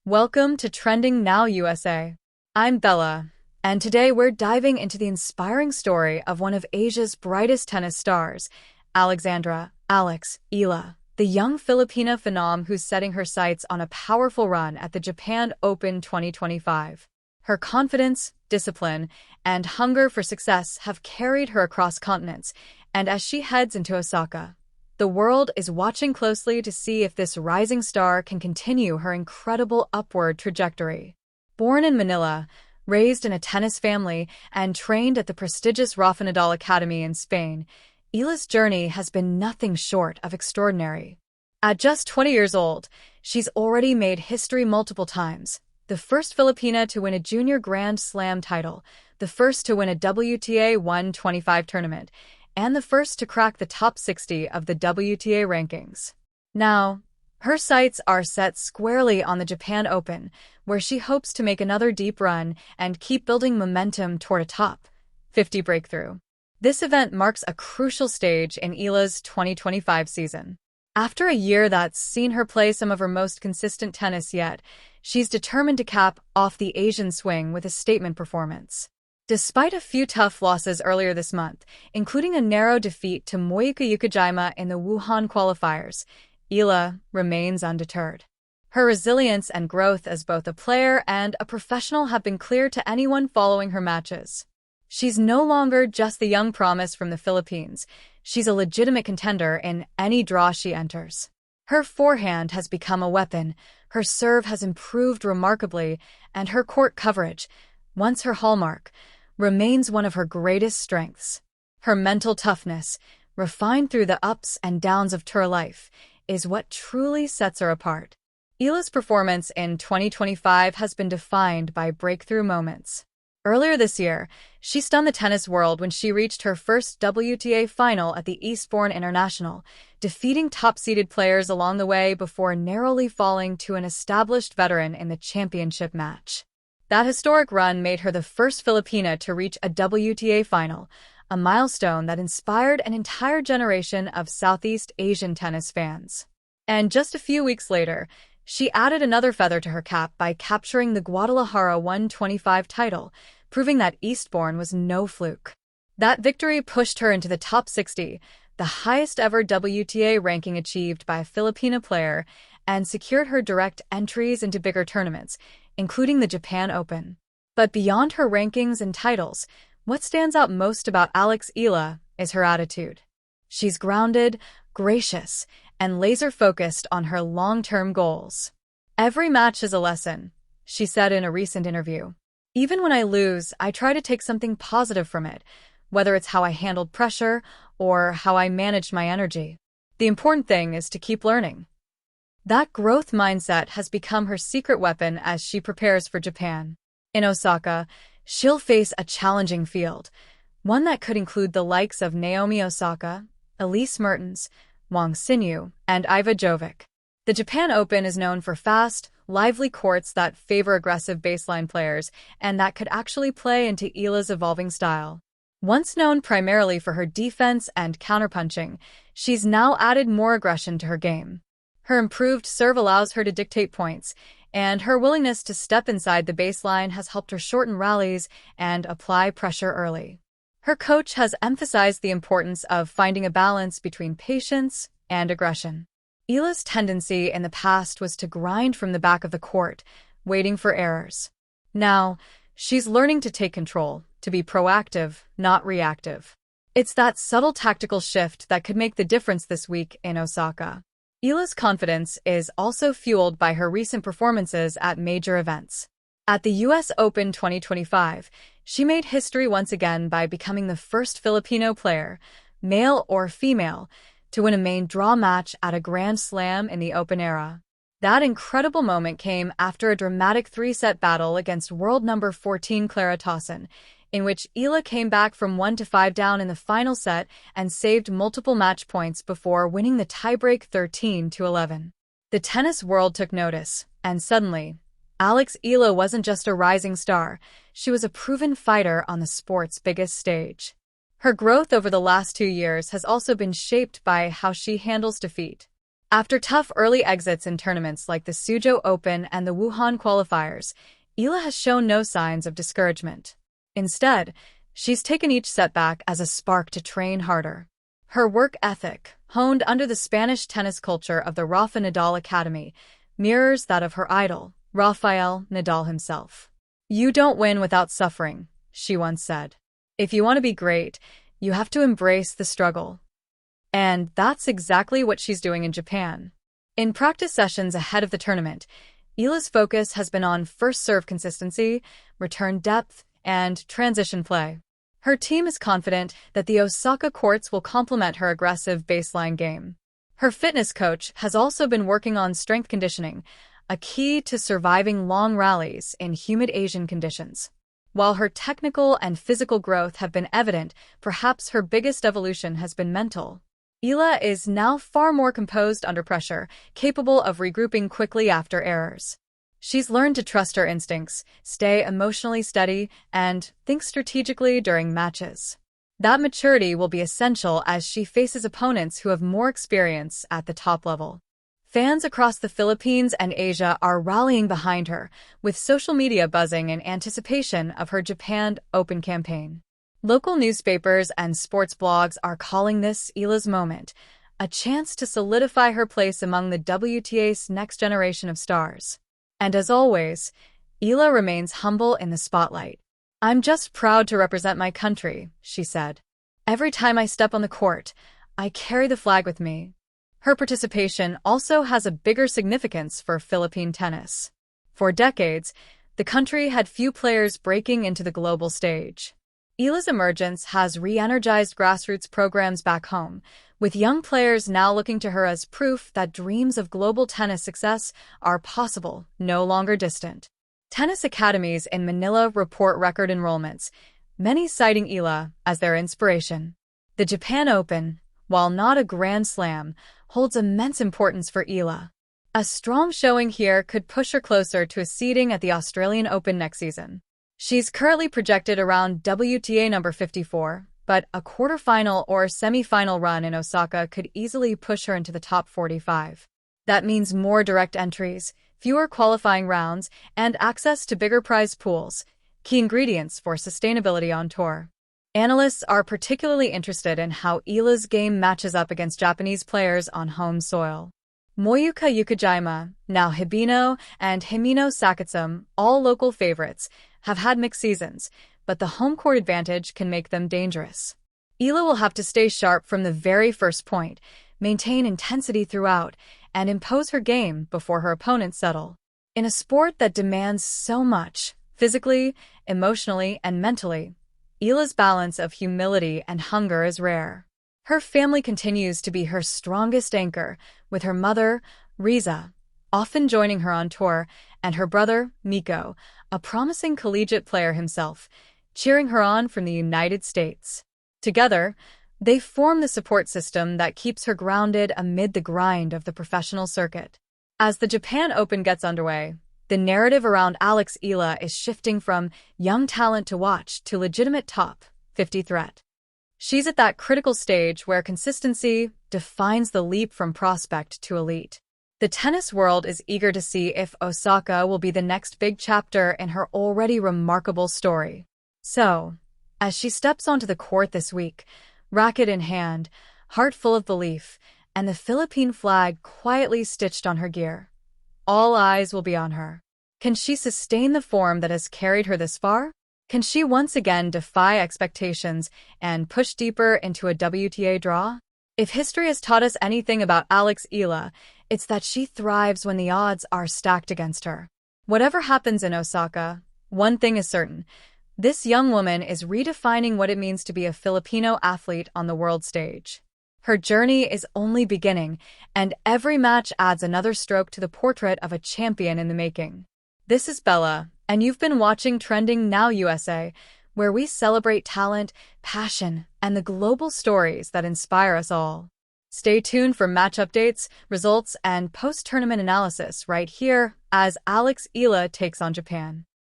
Welcome to Trending Now USA. I'm Bella, and today we're diving into the inspiring story of one of Asia's brightest tennis stars, Alex Eala, the young Filipina phenom who's setting her sights on a powerful run at the Japan Open 2025. Her confidence, discipline, and hunger for success have carried her across continents, and as she heads into Osaka, the world is watching closely to see if this rising star can continue her incredible upward trajectory. Born in Manila, raised in a tennis family, and trained at the prestigious Rafa Nadal Academy in Spain, Eala's journey has been nothing short of extraordinary. At just 20 years old, she's already made history multiple times. The first Filipina to win a junior Grand Slam title, the first to win a WTA 125 tournament, and the first to crack the top 60 of the WTA rankings. Now, her sights are set squarely on the Japan Open, where she hopes to make another deep run and keep building momentum toward a top 50 breakthrough. This event marks a crucial stage in Eala's 2025 season. After a year that's seen her play some of her most consistent tennis yet, she's determined to cap off the Asian swing with a statement performance. Despite a few tough losses earlier this month, including a narrow defeat to Moyuka Yukijima in the Wuhan qualifiers, Eala remains undeterred. Her resilience and growth as both a player and a professional have been clear to anyone following her matches. She's no longer just the young promise from the Philippines. She's a legitimate contender in any draw she enters. Her forehand has become a weapon, her serve has improved remarkably, and her court coverage, once her hallmark, remains one of her greatest strengths. Her mental toughness, refined through the ups and downs of tour life, is what truly sets her apart. Eala's performance in 2025 has been defined by breakthrough moments. Earlier this year, she stunned the tennis world when she reached her first WTA final at the Eastbourne International, defeating top-seeded players along the way before narrowly falling to an established veteran in the championship match. That historic run made her the first Filipina to reach a WTA final, a milestone that inspired an entire generation of Southeast Asian tennis fans. And just a few weeks later, she added another feather to her cap by capturing the Guadalajara 125 title, proving that Eastbourne was no fluke. That victory pushed her into the top 60, the highest ever WTA ranking achieved by a Filipina player, and secured her direct entries into bigger tournaments, including the Japan Open. But beyond her rankings and titles, what stands out most about Alex Eala is her attitude. She's grounded, gracious, and laser-focused on her long-term goals. "Every match is a lesson," she said in a recent interview. "Even when I lose, I try to take something positive from it, whether it's how I handled pressure or how I managed my energy. The important thing is to keep learning." That growth mindset has become her secret weapon as she prepares for Japan. In Osaka, she'll face a challenging field, one that could include the likes of Naomi Osaka, Elise Mertens, Wang Xinyu, and Iva Jovic. The Japan Open is known for fast, lively courts that favor aggressive baseline players and that could actually play into Eala's evolving style. Once known primarily for her defense and counterpunching, she's now added more aggression to her game. Her improved serve allows her to dictate points, and her willingness to step inside the baseline has helped her shorten rallies and apply pressure early. Her coach has emphasized the importance of finding a balance between patience and aggression. Eala's tendency in the past was to grind from the back of the court, waiting for errors. Now, she's learning to take control, to be proactive, not reactive. It's that subtle tactical shift that could make the difference this week in Osaka. Eala's confidence is also fueled by her recent performances at major events. At the US Open 2025, she made history once again by becoming the first Filipino player, male or female, to win a main draw match at a Grand Slam in the Open era. That incredible moment came after a dramatic three-set battle against world number 14 Clara Tauson, in which Eala came back from 1-5 down in the final set and saved multiple match points before winning the tiebreak 13-11. The tennis world took notice, and suddenly, Alex Eala wasn't just a rising star, she was a proven fighter on the sport's biggest stage. Her growth over the last 2 years has also been shaped by how she handles defeat. After tough early exits in tournaments like the Suzhou Open and the Wuhan qualifiers, Eala has shown no signs of discouragement. Instead, she's taken each setback as a spark to train harder. Her work ethic, honed under the Spanish tennis culture of the Rafa Nadal Academy, mirrors that of her idol, Rafael Nadal himself. "You don't win without suffering," she once said. "If you want to be great, you have to embrace the struggle." And that's exactly what she's doing in Japan. In practice sessions ahead of the tournament, Eala's focus has been on first serve consistency, return depth, and transition play. Her team is confident that the Osaka courts will complement her aggressive baseline game. Her fitness coach has also been working on strength conditioning, a key to surviving long rallies in humid Asian conditions. While her technical and physical growth have been evident, perhaps her biggest evolution has been mental. Eala is now far more composed under pressure, capable of regrouping quickly after errors. She's learned to trust her instincts, stay emotionally steady, and think strategically during matches. That maturity will be essential as she faces opponents who have more experience at the top level. Fans across the Philippines and Asia are rallying behind her, with social media buzzing in anticipation of her Japan Open campaign. Local newspapers and sports blogs are calling this Eala's moment, a chance to solidify her place among the WTA's next generation of stars. And as always, Eala remains humble in the spotlight. "I'm just proud to represent my country," she said. "Every time I step on the court, I carry the flag with me." Her participation also has a bigger significance for Philippine tennis. For decades, the country had few players breaking into the global stage. Eala's emergence has re-energized grassroots programs back home, with young players now looking to her as proof that dreams of global tennis success are possible, no longer distant. Tennis academies in Manila report record enrollments, many citing Eala as their inspiration. The Japan Open, while not a Grand Slam, holds immense importance for Eala. A strong showing here could push her closer to a seeding at the Australian Open next season. She's currently projected around WTA number 54, but a quarterfinal or semifinal run in Osaka could easily push her into the top 45. That means more direct entries, fewer qualifying rounds, and access to bigger prize pools, key ingredients for sustainability on tour. Analysts are particularly interested in how Eala's game matches up against Japanese players on home soil. Moyuka Yukijima, now Hibino, and Himino Sakatsum, all local favorites, have had mixed seasons, but the home court advantage can make them dangerous. Eala will have to stay sharp from the very first point, maintain intensity throughout, and impose her game before her opponents settle. In a sport that demands so much, physically, emotionally, and mentally, Eala's balance of humility and hunger is rare. Her family continues to be her strongest anchor, with her mother, Riza, often joining her on tour, and her brother, Miko, a promising collegiate player himself, cheering her on from the United States. Together, they form the support system that keeps her grounded amid the grind of the professional circuit. As the Japan Open gets underway, the narrative around Alex Eala is shifting from young talent to watch to legitimate top 50 threat. She's at that critical stage where consistency defines the leap from prospect to elite. The tennis world is eager to see if Osaka will be the next big chapter in her already remarkable story. So, as she steps onto the court this week, racket in hand, heart full of belief, and the Philippine flag quietly stitched on her gear, all eyes will be on her. Can she sustain the form that has carried her this far? Can she once again defy expectations and push deeper into a WTA draw? If history has taught us anything about Alex Eala, it's that she thrives when the odds are stacked against her. Whatever happens in Osaka, one thing is certain. This young woman is redefining what it means to be a Filipino athlete on the world stage. Her journey is only beginning, and every match adds another stroke to the portrait of a champion in the making. This is Bella, and you've been watching Trending Now USA, where we celebrate talent, passion, and the global stories that inspire us all. Stay tuned for match updates, results, and post-tournament analysis right here as Alex Eala takes on Japan.